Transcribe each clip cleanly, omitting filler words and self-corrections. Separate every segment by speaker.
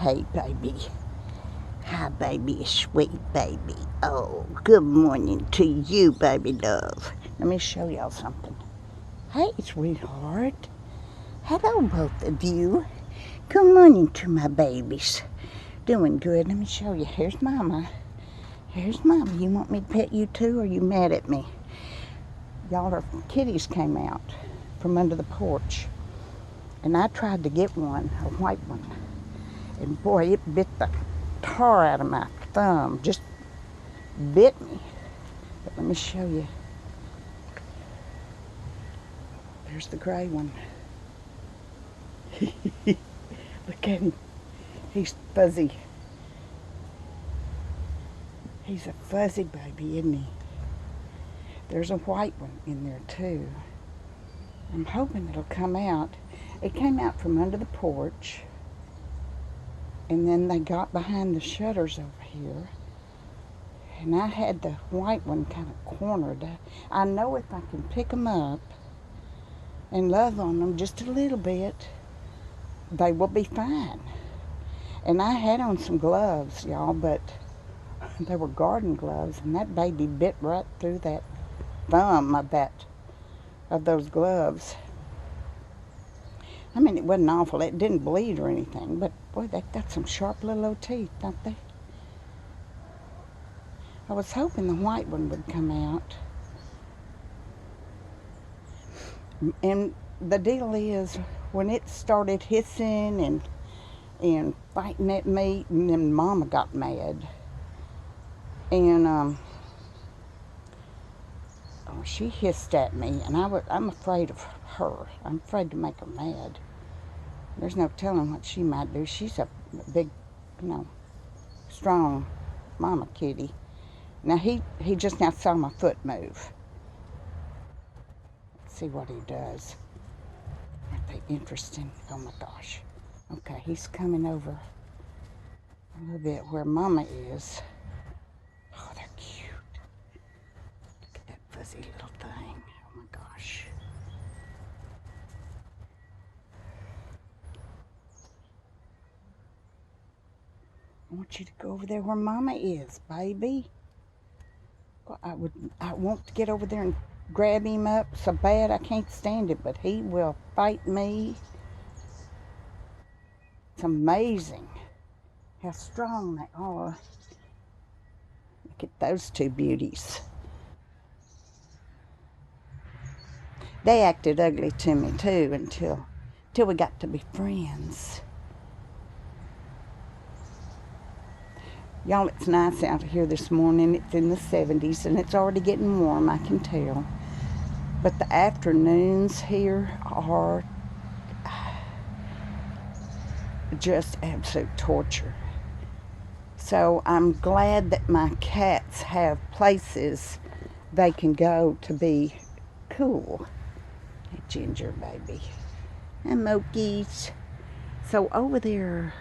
Speaker 1: Hey, baby. Hi, baby, sweet baby. Oh, good morning to you, baby love. Let me show y'all something. Hey, sweetheart. Hello, both of you. Good morning to my babies. Doing good. Let me show you. Here's Mama. Here's Mama. You want me to pet you too, or are you mad at me? Y'all, our kitties came out from under the porch, and I tried to get one, a white one. And boy, it bit the tar out of my thumb. Just bit me. But let me show you. There's the gray one. Look at him. He's fuzzy. He's a fuzzy baby, isn't he? There's a white one in there too. I'm hoping it'll come out. It came out from under the porch, and then they got behind the shutters over here, and I had the white one kind of cornered. I know if I can pick them up and love on them just a little bit, they will be fine. And I had on some gloves, y'all, but they were garden gloves, and that baby bit right through that thumb of those gloves. I mean, it wasn't awful. It didn't bleed or anything, but boy, they got some sharp little old teeth, don't they? I was hoping the white one would come out. And the deal is, when it started hissing and fighting at me, and then Mama got mad. And she hissed at me, and I'm afraid of her. I'm afraid to make her mad. There's no telling what she might do. She's a big, strong mama kitty. Now he just now saw my foot move. Let's see what he does. Aren't they interesting? Oh my gosh. Okay, he's coming over a little bit where Mama is. Oh, they're cute. Look at that fuzzy little thing. Oh my gosh. I want you to go over there where Mama is, baby. Well, I want to get over there and grab him up so bad I can't stand it, but he will fight me. It's amazing how strong they are. Look at those two beauties. They acted ugly to me too until we got to be friends. Y'all, it's nice out here this morning. It's in the 70s, and it's already getting warm, I can tell. But the afternoons here are just absolute torture. So I'm glad that my cats have places they can go to be cool. Hey, Ginger, baby. And Mokies. So over there,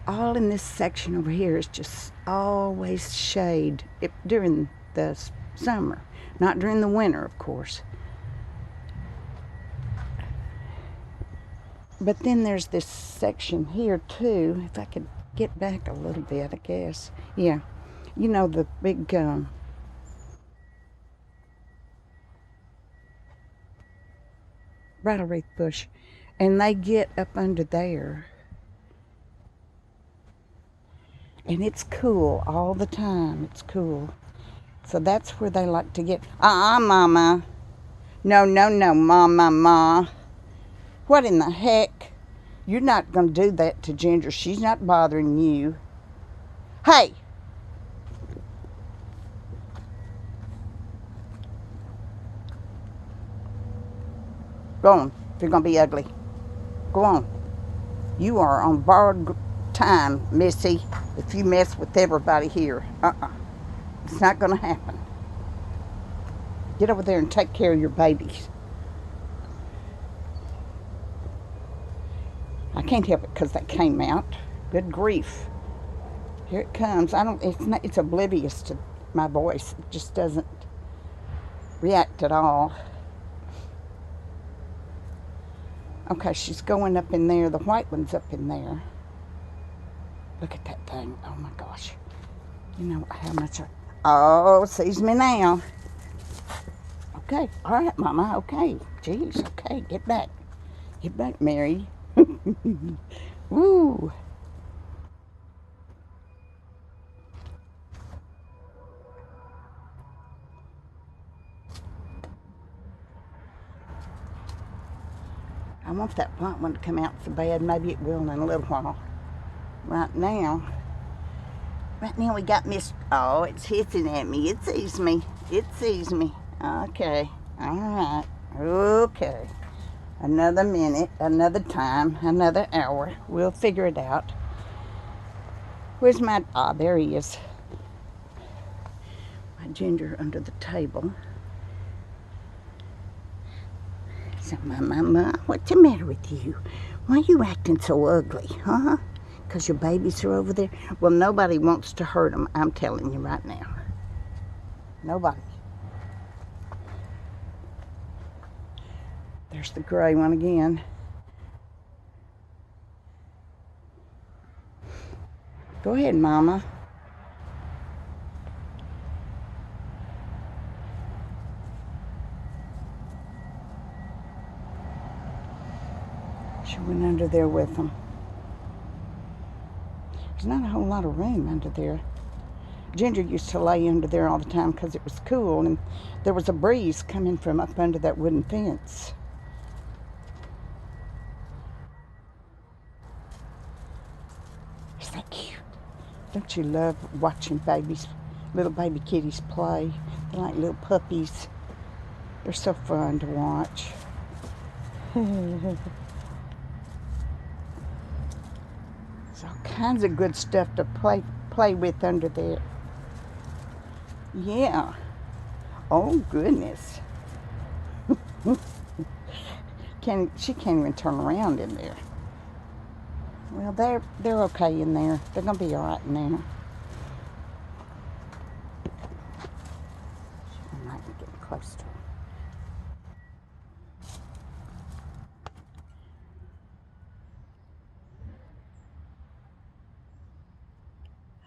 Speaker 1: all in this section over here is just always shade during the summer. Not during the winter, of course. But then there's this section here too. If I could get back a little bit, I guess. Yeah. You know, the big bridal wreath bush. And they get up under there. And it's cool all the time. It's cool. So that's where they like to get. Mama. No, Ma. What in the heck? You're not going to do that to Ginger. She's not bothering you. Hey! Go on, if you're going to be ugly. Go on. You are on borrowed time, Missy, if you mess with everybody here. It's not going to happen. Get over there and take care of your babies. I can't help it because they came out. Good grief. Here it comes. It's oblivious to my voice. It just doesn't react at all. Okay, she's going up in there. The white one's up in there. Look at that thing. Oh my gosh. You know how much oh, sees me now. Okay. All right, Mama. Okay. Jeez. Okay. Get back. Get back, Mary. Woo. I want that white one to come out so bad. Maybe it will in a little while. Right now we got Miss, oh, it's hissing at me. It sees me. It sees me. Okay. All right. Okay. Another minute, another time, another hour. We'll figure it out. Where's my, ah, there he is. My Ginger under the table. So, Mama, what's the matter with you? Why are you acting so ugly, huh? Because your babies are over there? Well, nobody wants to hurt them, I'm telling you right now. Nobody. There's the gray one again. Go ahead, Mama. She went under there with them. There's not a whole lot of room under there. Ginger used to lay under there all the time because it was cool and there was a breeze coming from up under that wooden fence. Is that cute? Don't you love watching babies, little baby kitties play? They're like little puppies. They're so fun to watch. There's all kinds of good stuff to play with under there. Yeah. Oh goodness. She can't even turn around in there. Well, they're okay in there. They're gonna be all right in there. I might be getting close to her.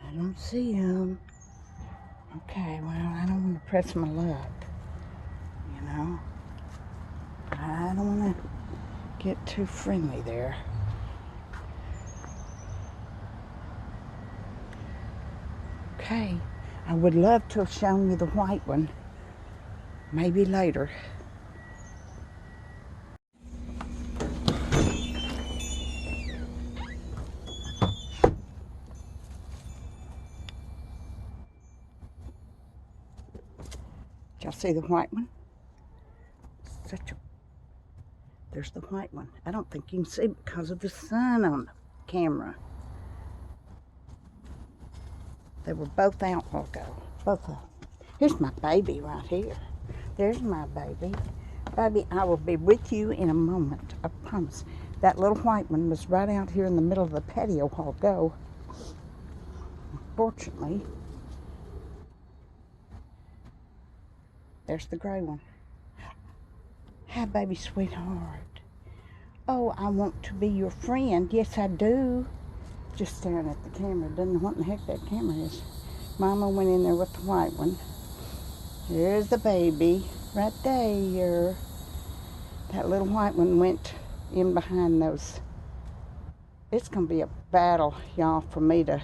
Speaker 1: I don't see him. Okay, well, I don't want to press my luck. You know? I don't want to get too friendly there. Okay, I would love to have shown you the white one. Maybe later. Did y'all see the white one? There's the white one. I don't think you can see because of the sun on the camera. They were both out a while ago. Both of them. Here's my baby right here. There's my baby. Baby, I will be with you in a moment. I promise. That little white one was right out here in the middle of the patio a while ago. Fortunately, there's the gray one. Hi, baby sweetheart. Oh, I want to be your friend. Yes, I do. Just staring at the camera. Doesn't know what in the heck that camera is. Mama went in there with the white one. Here's the baby. Right there. That little white one went in behind those. It's going to be a battle, y'all, for me to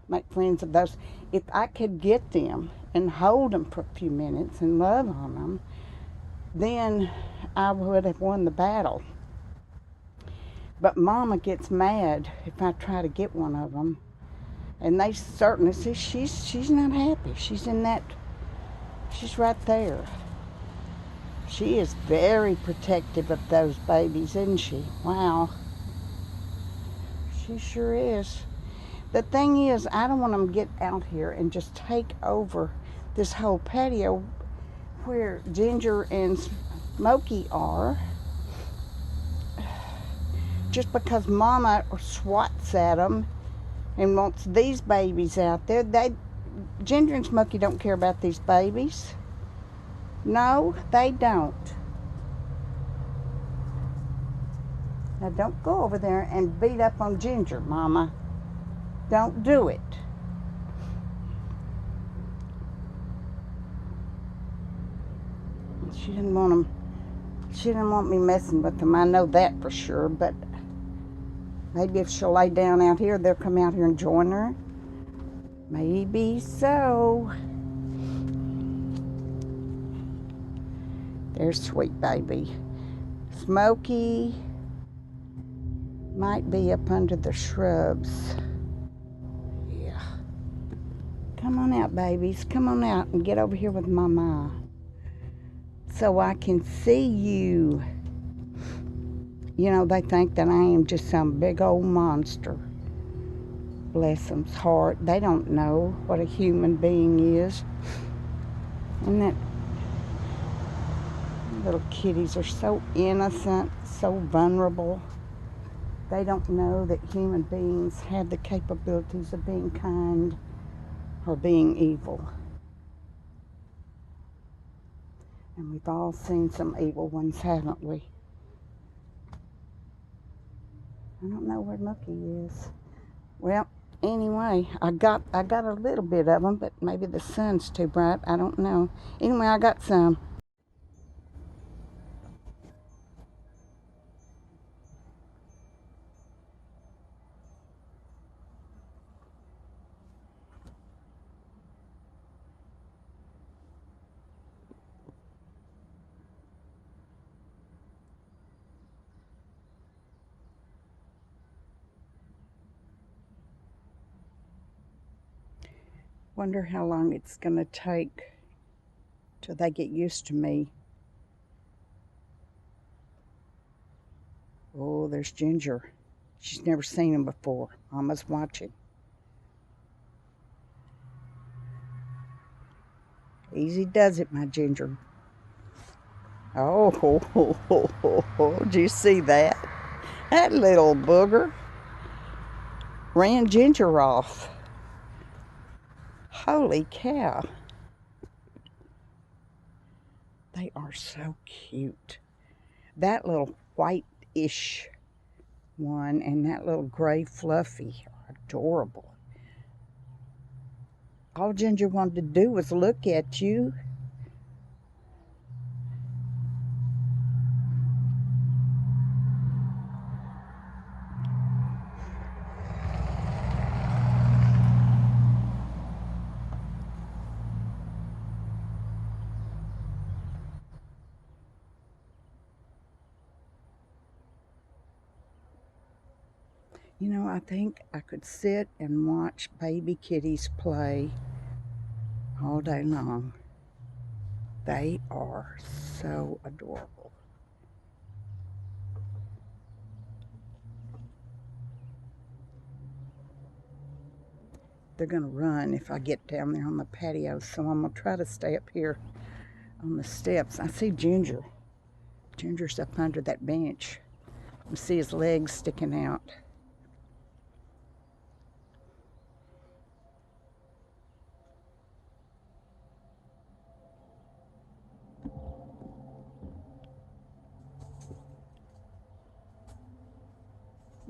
Speaker 1: make friends of those. If I could get them and hold them for a few minutes and love on them, then I would have won the battle. But Mama gets mad if I try to get one of them. And they certainly see she's not happy. She's in that, she's right there. She is very protective of those babies, isn't she? Wow. She sure is. The thing is, I don't want them to get out here and just take over this whole patio where Ginger and Smokey are. Just because Mama swats at them and wants these babies out there. Ginger and Smokey don't care about these babies. No, they don't. Now don't go over there and beat up on Ginger, Mama. Don't do it. She didn't want him. She didn't want me messing with them. I know that for sure. But maybe if she'll lay down out here, they'll come out here and join her. Maybe so. There's Sweet Baby. Smokey might be up under the shrubs. Yeah. Come on out, babies. Come on out and get over here with Mama, so I can see you. You know, they think that I am just some big old monster. Bless them's heart. They don't know what a human being is. And that little kitties are so innocent, so vulnerable. They don't know that human beings have the capabilities of being kind or being evil. And we've all seen some evil ones, haven't we? I don't know where Mookie is. Well, anyway, I got a little bit of them, but maybe the sun's too bright. I don't know. Anyway, I got some. Wonder how long it's going to take till they get used to me. Oh, there's Ginger. She's never seen him before. Mama's watching. Easy does it, my Ginger. Oh, did you see that? That little booger ran Ginger off. Holy cow. They are so cute. That little white-ish one and that little gray fluffy are adorable. All Ginger wanted to do was look at you. You know, I think I could sit and watch baby kitties play all day long. They are so adorable. They're going to run if I get down there on the patio, so I'm going to try to stay up here on the steps. I see Ginger. Ginger's up under that bench. You see his legs sticking out.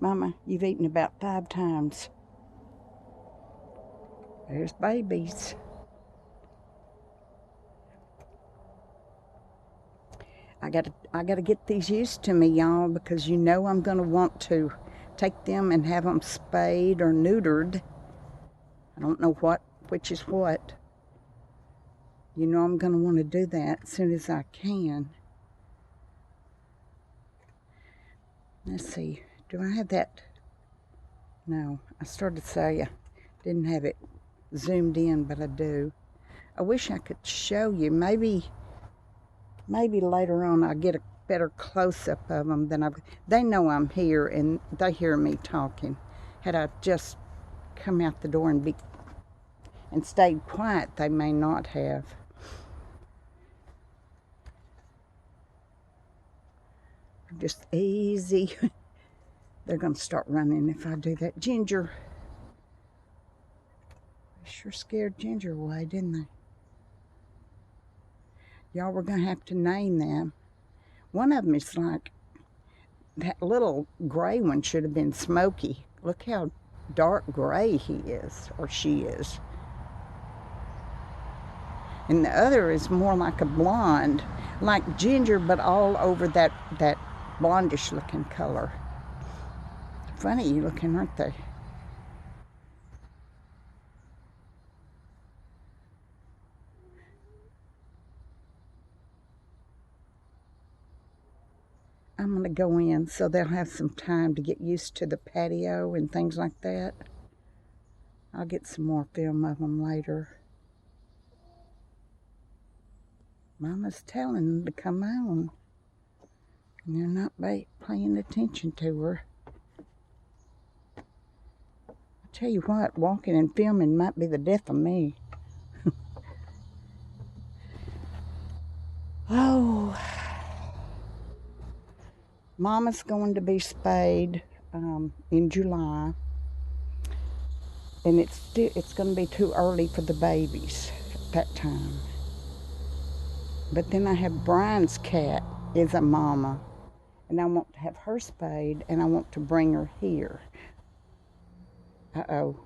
Speaker 1: Mama, you've eaten about 5 times. There's babies. I gotta get these used to me, y'all, because you know I'm gonna want to take them and have them spayed or neutered. I don't know which is what. You know I'm gonna want to do that as soon as I can. Let's see. Do I have that? No, I started to say I didn't have it zoomed in, but I do. I wish I could show you. Maybe later on I'll get a better close-up of them than they know I'm here and they hear me talking. Had I just come out the door and stayed quiet, they may not have. Just easy. They're going to start running if I do that. Ginger. They sure scared Ginger away, didn't they? Y'all, we're going to have to name them. One of them is like That little gray one should have been Smokey. Look how dark gray he is, or she is. And the other is more like a blonde, like Ginger, but all over that blondish looking color. Funny looking, aren't they? I'm going to go in so they'll have some time to get used to the patio and things like that. I'll get some more film of them later. Mama's telling them to come on. And they're not paying attention to her. I tell you what, walking and filming might be the death of me. Oh, Mama's going to be spayed in July. And it's going to be too early for the babies at that time. But then I have Brian's cat is a mama. And I want to have her spayed, and I want to bring her here. Uh-oh.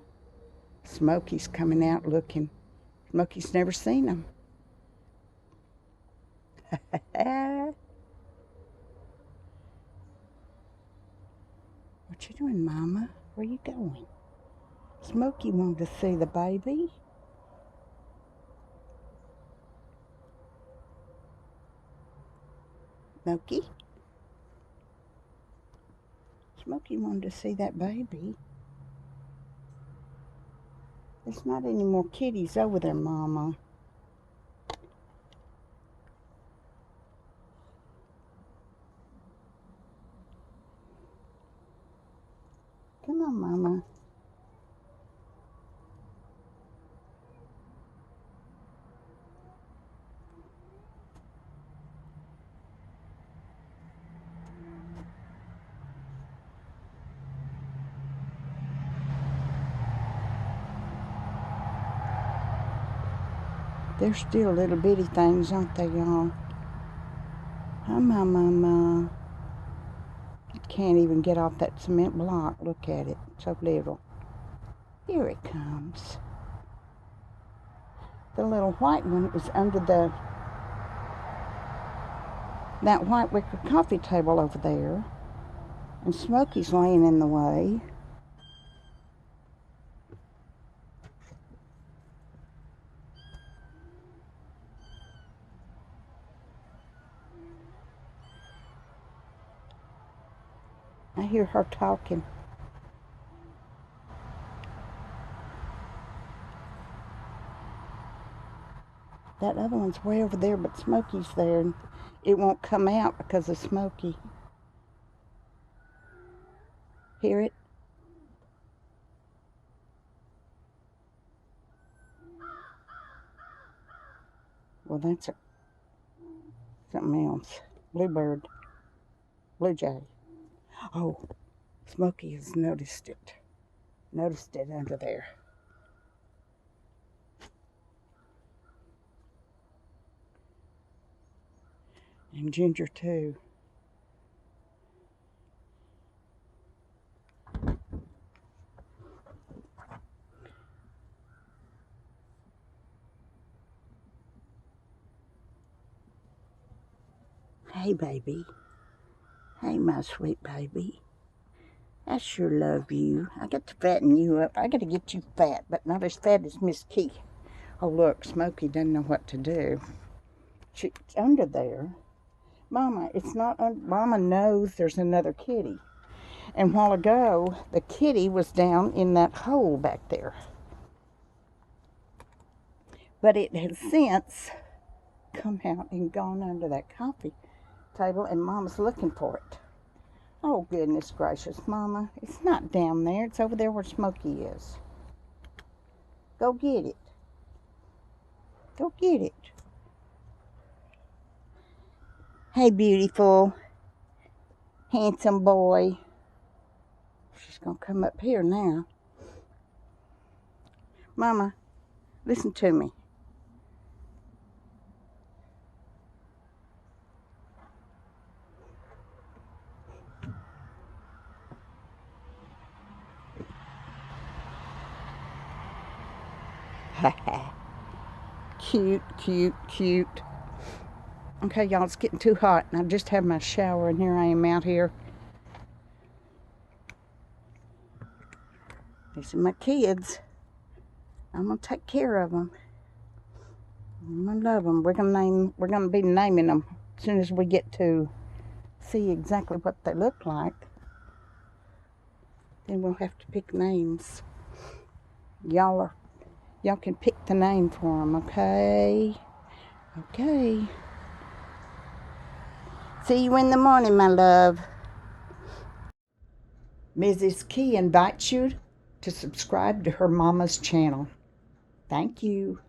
Speaker 1: Smokey's coming out looking. Smokey's never seen him. What you doing, Mama? Where you going? Smokey wanted to see the baby. Smokey? Smokey wanted to see that baby. There's not any more kitties over there, Mama. Come on, Mama. They're still little bitty things, aren't they, y'all? Hi, Mama. Can't even get off that cement block. Look at it. So little. Here it comes. The little white one is under that white wicker coffee table over there. And Smokey's laying in the way. I hear her talking. That other one's way over there, but Smokey's there, and it won't come out because of Smokey. Hear it? Well, that's something else. Bluebird. Blue jay. Oh, Smokey has noticed it. Noticed it under there. And Ginger, too. Hey, baby. Hey, my sweet baby. I sure love you. I got to fatten you up. I got to get you fat, but not as fat as Miss Key. Oh, look, Smokey doesn't know what to do. She's under there. Mama, it's not Mama knows there's another kitty. And while ago, the kitty was down in that hole back there. But it has since come out and gone under that coffee table, and Mama's looking for it. Oh, goodness gracious, Mama. It's not down there. It's over there where Smokey is. Go get it. Go get it. Hey, beautiful, handsome boy. She's going to come up here now. Mama, listen to me. Cute, cute, cute. Okay, y'all, it's getting too hot, and I just had my shower, and here I am out here. These are my kids. I'm gonna take care of them. I'm gonna love them. We're gonna be naming them as soon as we get to see exactly what they look like. Then we'll have to pick names. Y'all can pick the name for them, okay? Okay. See you in the morning, my love. Mrs. Key invites you to subscribe to her mama's channel. Thank you.